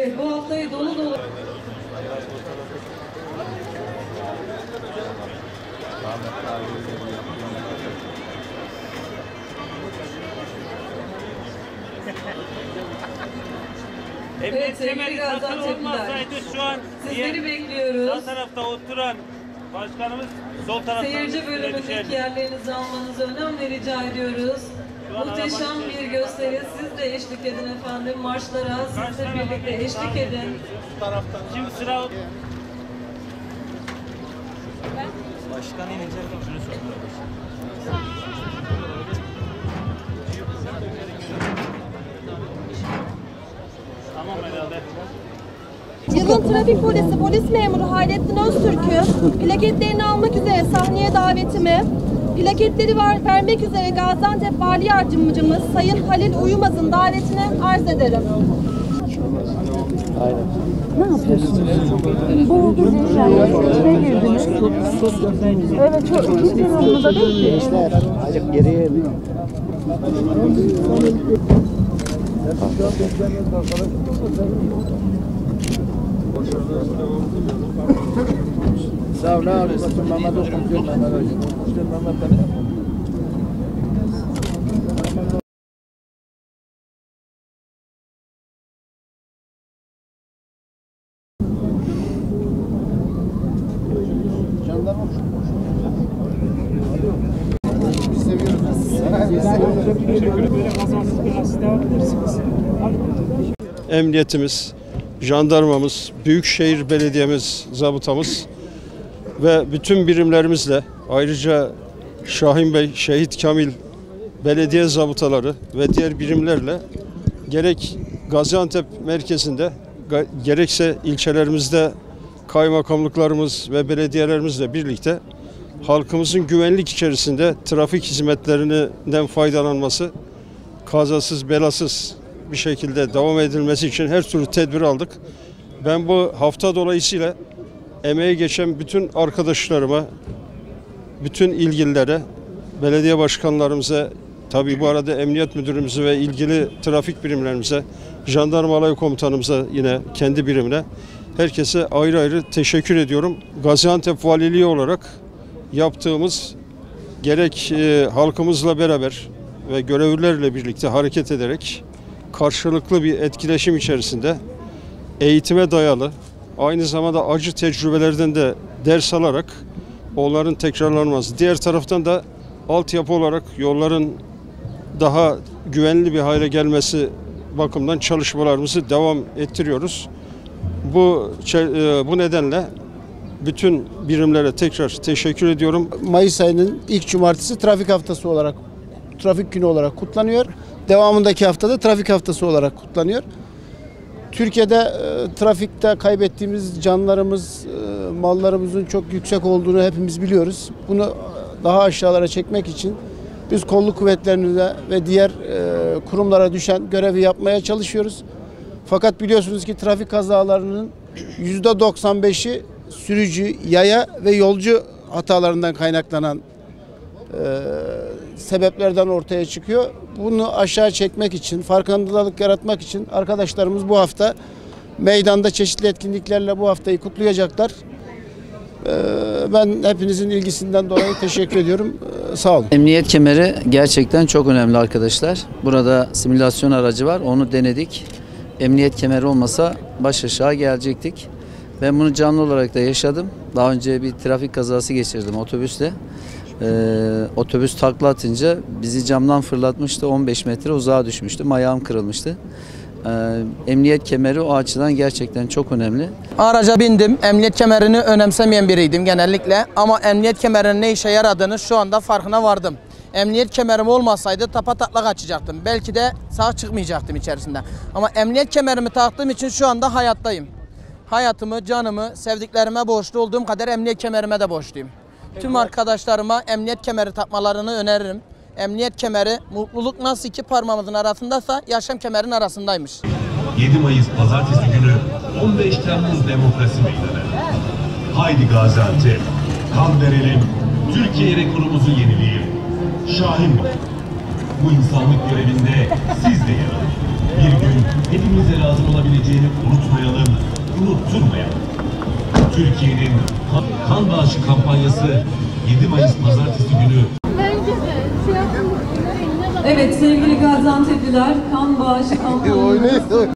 Evet, bu haftayı dolu dolu. Evet, sevgili Gaziantep'liler, şu an sizleri bekliyoruz. sağ tarafta oturan başkanımız sol tarafta. Seyirci bölümündeki yerlerinizi almanızı önemli rica ediyoruz. Muhteşem bir gösteri. Siz de eşlik edin efendim. Marşlara siz de birlikte eşlik edin. Şimdi sıra Başkan inince şunu soruyor. tamam herhalde. Yılın trafik polisi polis memuru Hayrettin Öztürk'ü plaketlerini almak üzere sahneye davetimi, plaketleri vermek üzere Gaziantep Vali Yardımcımız Sayın Halil Uyumaz'ın davetini arz ederim. Aynen. Ne yapıyorsunuz? Boğuldunuz inşallah. İçine girdiniz. Evet, çok ikinci yolumuza değil ki. Azıcık geriye mi? Sağ ol, ne yapıyorsun? Mehmet okumuyor, Mehmet hocam. Emniyetimiz, jandarmamız, Büyükşehir Belediye'miz, zabıtamız ve bütün birimlerimizle ayrıca Şahin Bey, Şehit Kamil belediye zabıtaları ve diğer birimlerle gerek Gaziantep merkezinde gerekse ilçelerimizde kaymakamlıklarımız ve belediyelerimizle birlikte halkımızın güvenlik içerisinde trafik hizmetlerinden faydalanması, kazasız belasız bir şekilde devam edilmesi için her türlü tedbir aldık. Ben bu hafta dolayısıyla emeği geçen bütün arkadaşlarıma, bütün ilgililere, belediye başkanlarımıza, tabii bu arada emniyet müdürümüze ve ilgili trafik birimlerimize, jandarma alay komutanımıza, yine kendi birimine, herkese ayrı ayrı teşekkür ediyorum. Gaziantep Valiliği olarak yaptığımız gerek halkımızla beraber ve görevlilerle birlikte hareket ederek karşılıklı bir etkileşim içerisinde eğitime dayalı, aynı zamanda acı tecrübelerden de ders alarak onların tekrarlanması. Diğer taraftan da altyapı olarak yolların daha güvenli bir hale gelmesi bakımından çalışmalarımızı devam ettiriyoruz. Bu nedenle bütün birimlere tekrar teşekkür ediyorum. Mayıs ayının ilk cumartesi trafik haftası olarak, trafik günü olarak kutlanıyor. Devamındaki haftada trafik haftası olarak kutlanıyor. Türkiye'de trafikte kaybettiğimiz canlarımız, mallarımızın çok yüksek olduğunu hepimiz biliyoruz. Bunu daha aşağılara çekmek için biz kolluk kuvvetlerine ve diğer kurumlara düşen görevi yapmaya çalışıyoruz. Fakat biliyorsunuz ki trafik kazalarının %95'i sürücü, yaya ve yolcu hatalarından kaynaklanan sebeplerden ortaya çıkıyor. Bunu aşağı çekmek için, farkındalık yaratmak için arkadaşlarımız bu hafta meydanda çeşitli etkinliklerle bu haftayı kutlayacaklar. Ben hepinizin ilgisinden dolayı teşekkür ediyorum. Sağ olun. Emniyet kemeri gerçekten çok önemli arkadaşlar. Burada simülasyon aracı var. Onu denedik. Emniyet kemeri olmasa baş aşağı gelecektik. Ben bunu canlı olarak da yaşadım. Daha önce bir trafik kazası geçirdim otobüsle. Otobüs takla atınca bizi camdan fırlatmıştı. 15 metre uzağa düşmüştüm. Ayağım kırılmıştı. Emniyet kemeri o açıdan gerçekten çok önemli. Araca bindim. Emniyet kemerini önemsemeyen biriydim genellikle. Ama emniyet kemerinin ne işe yaradığını şu anda farkına vardım. Emniyet kemerim olmasaydı tapataklak açacaktım. Belki de sağ çıkmayacaktım içerisinde. Ama emniyet kemerimi taktığım için şu anda hayattayım. Hayatımı, canımı, sevdiklerime borçlu olduğum kadar emniyet kemerime de borçluyum. Tüm arkadaşlarıma emniyet kemeri takmalarını öneririm. Emniyet kemeri, mutluluk nasıl iki parmağımızın arasındaysa yaşam kemerin arasındaymış. 7 Mayıs Pazartesi günü 15 Temmuz Demokrasi Meydanı. Haydi Gaziantep, kan verelim, Türkiye rekorumuzu yenileyelim. Şahin Bey, bu insanlık görevinde siz de yer alın. Bir gün hepimize lazım olabileceğini unutmayalım. Türkiye'nin kan bağışı kampanyası 7 Mayıs Pazartesi günü. Evet sevgili Gaziantep'liler, kan bağışı kampanyası